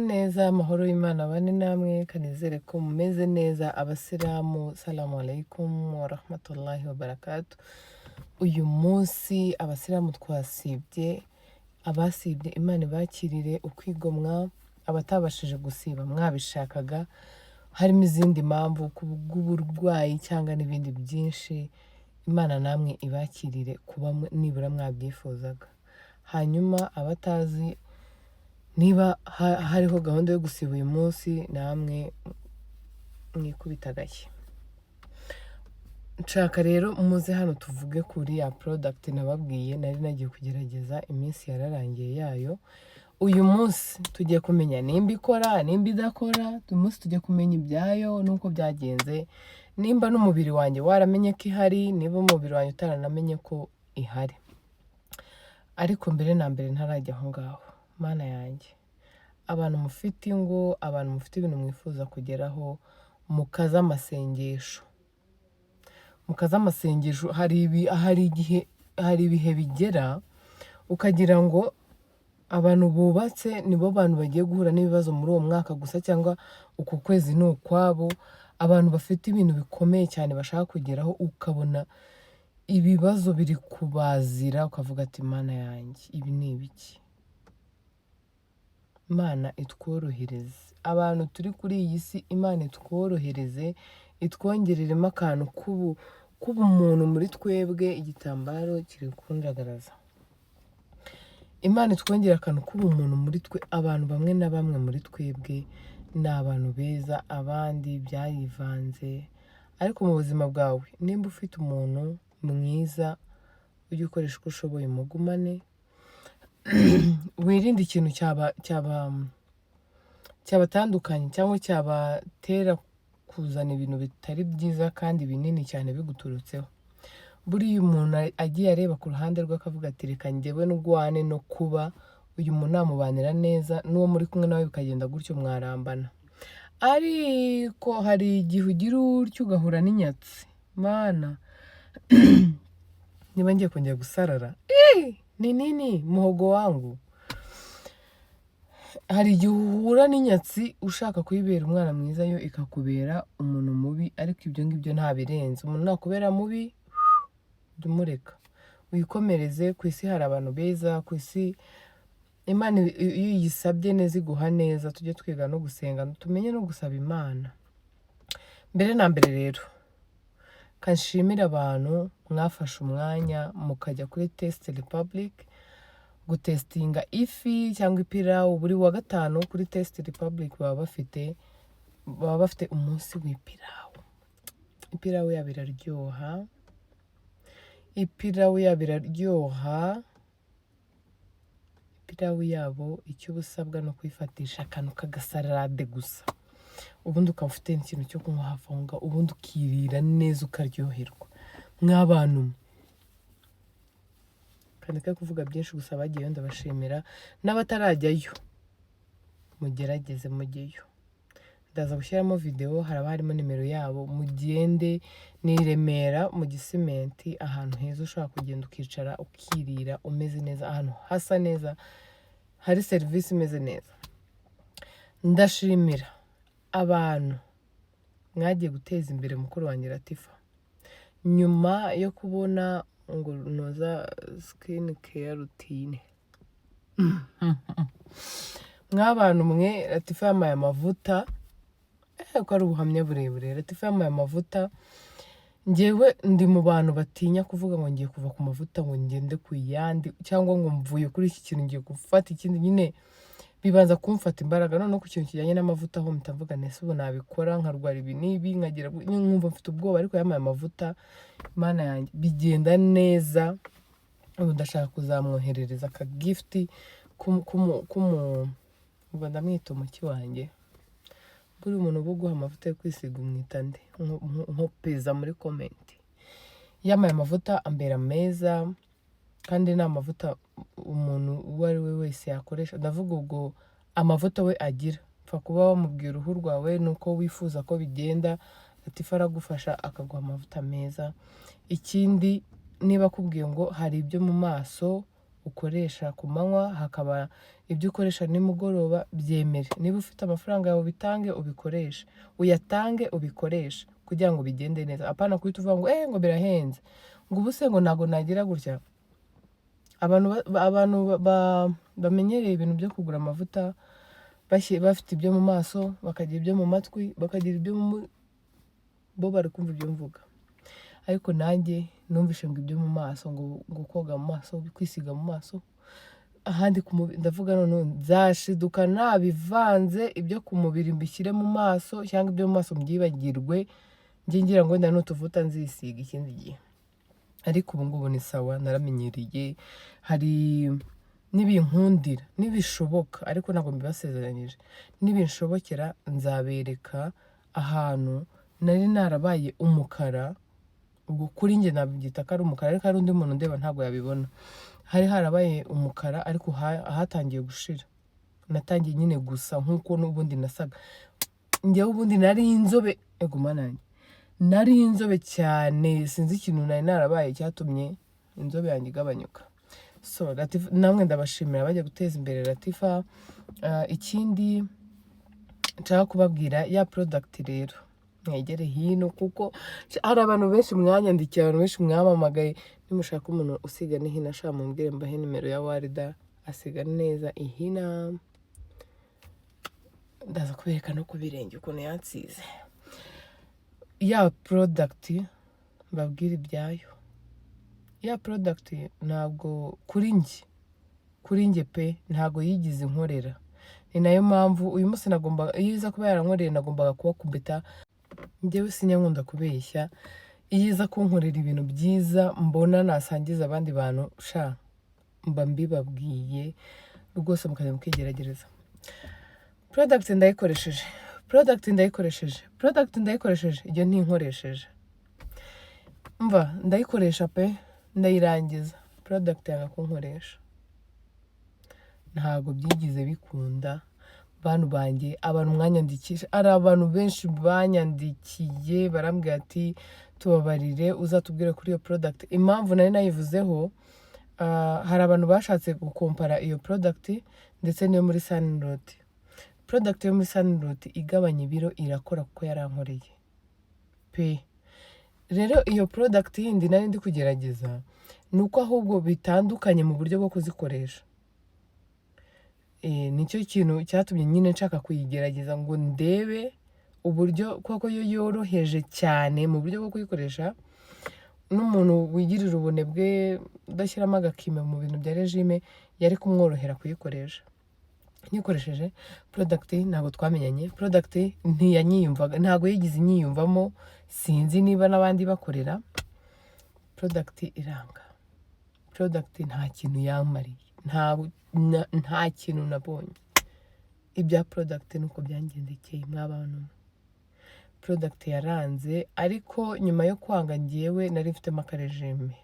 neza amahoro y'Imana bane namwe kanizere ko mumeze neza abasilamu. Salamu alaikum wa rahmatullahi wa barakatuh. Uyu munsi abasilamu twasibye, abasibye Imana ibakirire ukwigomwa, abatabashije gusiba mwabishakaga harimo izindi mpamvu kubw'uburwayi cyangwa n'ibindi byinshi, Imana namwe ibakirire kuba nibura mwabyifuzaga. Hanyuma abatazi niba hariho gahunda yo gusiba uyu munsi, namwe mwikubita agashyi. Nshaka rero muze hano tuvuge kuri ya product nababwiye nari nagiye kugerageza, iminsi yararangiye yayo. Uyu munsi tugiye kumenya nimba ikora nimba idakora, uyu munsi tugiye kumenya ibyayo nuko byagenze, nimba n'umubiri wanjye waramenye ko ihari, niba umubiri wanjye utaranamenye ko ihari. Ariko mbere na mbere ntarajya aho ngaho, Mana yanjye, abantu mufite ingo, abantu mufite ibintu mwifuza kugeraho, mukaze amasengesho. Mukaze amasengesho. Hari ibihe bigera ukagira ngo abantu bubatse nibo bantu bagiye guhura n'ibibazo muri uwo mwaka gusa, cyangwa uku kwezi ni ukwabo. Abantu bafite ibintu bikomeye cyane bashaka kugeraho, ukabona ibibazo biri kubazira, ukavuga ati Mana yanjye, ibi ni ibiki? Imana itworohereze. Abantu turi kuri iyi si, Imana itworohereze, itwongereremo akantu k'ubumuntu muri twebwe. Igitambaro kiri kunjagaraza. Imana itwongera akantu k'ubumuntu muri twe. Abantu bamwe na bamwe muri twebwe ni abantu beza, abandi byayivanze. Ariko mu buzima bwawe nimba ufite umuntu mwiza, ujye ukoresha uko ushoboye mugumane. Wirinde ikintu cyabatandukanye cyangwa cyabatera kuzana ibintu bitari byiza kandi binini cyane biguturutseho. Buriya umuntu agiye areba ku ruhande rwe akavuga ati reka njyewe n'ugwane no kuba uyu muntu namubanira neza, n'uwo muri kumwe nawe bikagenda gutyo mwarambana. Ariko hari igihe ugira utyo ugahura n'inyatsi. Mana, niba ngiye kongera gusarara, ni nini muhogo wangu. Hari igihe uhura n'inyatsi ushaka kuyibera umwana mwiza, yo ikakubera umuntu mubi. Ariko ibyo ngibyo ntabirenze. Umuntu nakubera mubi, jya umureka wikomereze. Ku isi hari abantu beza, ku isi Imana iyo uyisabye neza iguha neza. Tujye twiga no gusenga, tumenye no gusaba Imana. Mbere na mbere rero kanshimira abantu mwafashe umwanya mukajya kuri Test Republic gutestinga ifi cyangwa ipirawu. Buri wa gatanu kuri Test Republic baba bafite umunsi w'ipirawu. Ipirawu yabo iraryoha. Ipirawu yabo icyo ubusabwa no kwifatisha akantu k'agasarade gusa, ubundi ukaba ufite ikintu cyo kunywa hafi aho ngaho, ubundi ukirira neza ukaryoherwa. Mw'abantu kandi ko kuvuga byinshi gusa bagiyeyo ndabashimira. N'abatarajyayo mugerageze mujyeyo. Ndaza gushyiramo video, haraba harimo nimero yabo. Mugende ni Remera mu Gisimenti, ahantu heza ushobora kugenda ukicara ukirira umeze neza, ahantu hasa neza, hari serivisi imeze neza. Ndashimira abantu mwagiye guteza imbere mukuru wanjye Latifa, nyuma yo kubona ngo noza skin care routine. Mw'abantu mwe, Latifa yamaye amavuta, ko ari ubuhamya burebure. Latifa yamaye amavuta. Njyewe ndi mu bantu batinya kuvuga ngo ngiye kuva ku mavuta ngo ngende ku yandi, cyangwa ngo mvuye kuri iki kintu ngiye gufata ikindi. Nyine bibanza kumfata imbaraga. None ku kintu kijyanye n'amavuta ho mpita mvuga nese ubu nabikora nkarwara ibi n'ibi nkagira nkumva mfite ubwoba. Ariko yamaye amavuta, Mana yanjye, bigenda neza. Ubu ndashaka kuzamwoherereza aka gift ubwo ndamwita umuki wanjye. Buri umuntu uba uguha amavuta yo kwisiga umwita nde? Nkopeza muri comment. Yamaye amavuta ambera meza, kandi ni amavuta umuntu uwo ari we wese yakoresha. Ndavuga ubwo amavuta we agira, pfa kuba wamubwira uruhu rwawe nuko wifuza ko bigenda, Latifa aragufasha akaguha amavuta meza. Ikindi, niba akubwiye ngo hari ibyo mu maso ukoresha ku manywa, hakaba ibyo ukoresha nimugoroba. Byemere, niba ufite amafaranga yawe ubitange ubikoreshe, uyatange ubikoreshe kugira ngo bigende neza. Apana kuhita uvuga ngo ngo birahenze, ngo ubuse ngo ntago nagira gutya. Abantu bamenyereye ibintu byo kugura amavuta bafite ibyo mu maso, bakagira ibyo mu matwi, bakagira ibyo bo bari kumva ibyo mvuga. Ariko nanjye numvishe ngo ibyo mu maso, ngo koga mu maso, kwisiga mu maso, ahandi ku mubiri. Ndavuga none nzashiduka nabivanze, ibyo ku mubiri mbishyire mu maso cyangwa ibyo mu maso mbyibagirwe, njye ngira ngo wenda n'utuvuta nzisiga ikindi gihe. Ariko ubu ngubu ni sawa, naramenyereye. Hari nibinkundira, nibishoboka, ariko ntabwo mbibasezeranyije, nibinshobokera nzabereka ahantu nari narabaye umukara. Ubwo kuri njye nabyita ko ari umukara, ariko hari undi muntu ndeba ntabwo yabibona. Hari harabaye umukara ariko hatangiye gushira. Natangiye nyine gusa nk'uko n'ubundi nasaga. Njyewe ubundi nari inzobe, nari inzobe cyane, sinzi ikintu nari narabaye cyatumye inzobe yanjye igabanyuka. So Latifa, namwe ndabashimira bajya guteza imbere Latifa. Ikindi nshaka kubabwira, ya product rero mwegere hino, kuko hari abantu benshi mwanyandikiye, abantu benshi mwamamagaye. Nimushaka umuntu usiga n'ihina, ashaka mumbwire mbahe nimero ya Warda, asiga neza ihina. Ndaza kubereka no kubirenge ukuntu yansize. Ya product mbabwira ibyayo. Ya product ntabwo kuri njye pe ntabwo yigize inkorera. Ni nayo mpamvu uyu munsi nagomba, iyo iza kuba yarankoreye nagombaga kuba kubita. Njyewe sinyankunda kubeshya, iyo iza kunkorera ibintu byiza mbona nasangiza abandi bantu, mba mbibabwiye rwose mukajya mukigerageza. Product ndayikoresheje, iyo ntinkoresheje. Mva ndayikoresha pe, ndayirangiza, product yanga kunkoresha. Ntabwo byigize bikunda. Bantu banjye, abantu mwanyandikisha, ari abantu benshi banyandikiye barambwira ati tubabarire uzatubwire kuri iyo product. Impamvu nari nayivuzeho, hari abantu bashatse gukompara iyo product ndetse n'iyo muri Sunroad. Product yo muri Sunroad igabanya ibiro irakora kuko yarankoreye pe. Rero iyo product yindi nari ndi kugerageza, nuko ahubwo bitandukanye mu buryo bwo kuzikoresha. Nicyo kintu cyatumye nyine nshaka kuyigerageza ngo ndebe uburyo koko yo yoroheje cyane mu buryo bwo kuyikoresha. N'umuntu wigirira ubunebwe udashyiramo agakime mu bintu bya regime yari kumworohera kuyikoresha. Nikoresheje product ntabwo twamenyanye, product ntiyanyiyumvaga, ntabwo yigize inyiyumvamo. Sinzi niba n'abandi bakorera. Product iranga, product nta kintu yamariye, nta kintu nabonye. Ibya product nuko byangendekeye mw'abantu. Product yaranze, ariko nyuma yo kwanga njyewe nari mfitemo akarejime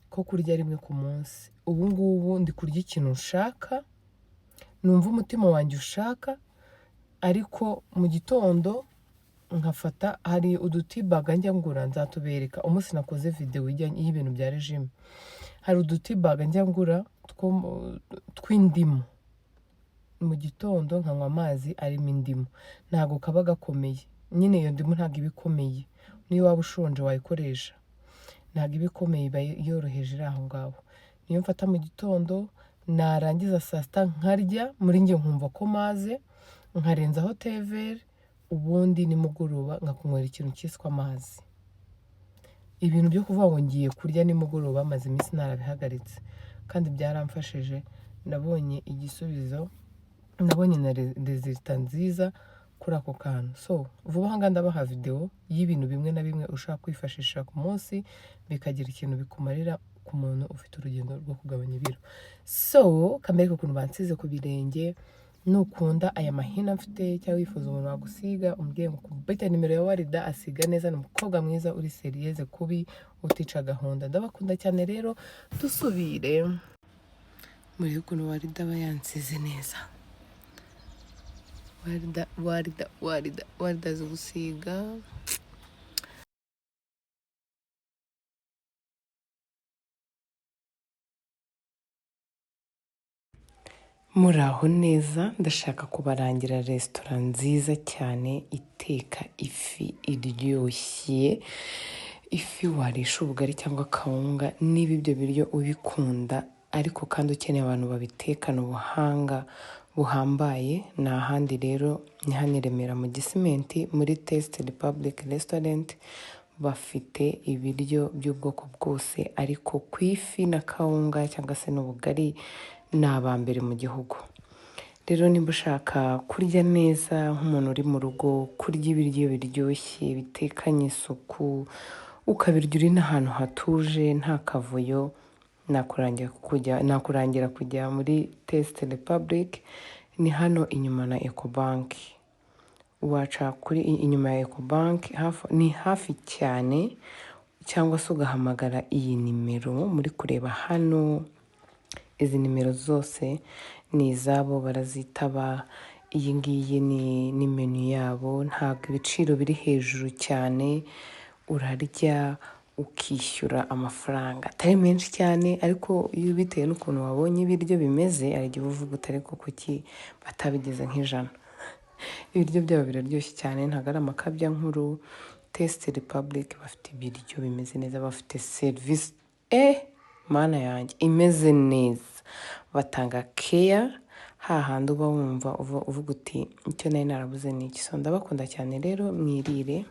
ko kurya rimwe ku munsi. Ubu ngubu ndi kurya ikintu nshaka, numva umutima wanjye ushaka, ariko mu gitondo nkafata, hari udutibaga njya ngura, nzatubereka umunsi nakoze video y'ibintu bya regime. Hari udutibaga njya ngura tw'indimu. Mu gitondo nkanywa amazi arimo indimu, ntabwo kaba gakomeye. Nyine iyo ndimu ntabwo iba ikomeye, niyo waba ushonje wayikoresha, ntabwo iba ikomeye, iba yoroheje iri aho ngaho. Niyo mfata mu gitondo, narangiza saa sita nkarya, muri njye nkumva ko maze, nkarenzaho tever, ubundi nimugoroba nkakunywera ikintu cyiswe amazi. Ibintu byo kuvuga ngo ngiye kurya nimugoroba maze iminsi narabihagaritse, kandi byaramfashije. Nabonye igisubizo, nabonye na resulta nziza kuri ako kantu. So vuba aha ngaha ndabaha video y'ibintu bimwe na bimwe ushaka kwifashisha ku munsi bikagira ikintu bikumarira ku muntu ufite urugendo rwo kugabanya ibiro. So kamere ukuntu bansize ku birenge. Nukunda aya mahina mfite cyangwa wifuza umuntu wagusiga, umbwiye ngo kubita nimero ya Warda asiga neza. Ni umukobwa mwiza uri serieze kubi utica gahunda. Ndabakunda cyane rero, dusubire muri ukuntu Warda aba yansize neza. Warda azi gusiga. Muraho neza, ndashaka kubarangira resitora nziza cyane iteka ifi iryoshye. Ifi warisha ubugari cyangwa kawunga niba ibyo biryo ubikunda ariko kandi ukeneye abantu babitekana ubuhanga buhambaye. Ni ahandi rero, ni hano i Remera mu Gisimenti muri Taste Republic Restaurant. Bafite ibiryo by'ubwoko bwose ariko ku ifi na kawunga cyangwa se n'ubugari ni abambere mu gihugu. Rero nimba ushaka kurya neza nk'umuntu uri mu rugo, kurya ibiryo biryoshye bitekanye isuku, ukabirya uri n'ahantu hatuje nta kavuyo, nakurangira kujya muri Taste Republic. Ni hano inyuma na Ecobank. Waca kuri inyuma ya Ecobank, ni hafi cyane, cyangwa se ugahamagara iyi nimero muri kureba hano. Izi nimero zose ni izabo, barazitaba. Iyi ngiyi ni menu yabo, ntabwo ibiciro biri hejuru cyane. Urarya ukishyura amafaranga atari menshi cyane, ariko iyo bitewe n'ukuntu wabonye ibiryo bimeze, hari igihe uvuga utari ko kuki batabigize nk'ijana. Ibiryo byabo biraryoshye cyane, ntabwo ari amakabya nkuru. Taste Republic bafite ibiryo bimeze neza, bafite serivisi mana yanjye imeze neza. Batanga care, hahandi uba wumva uvuga uti icyo nari narabuze ni iki. So ndabakunda cyane rero, mwirire.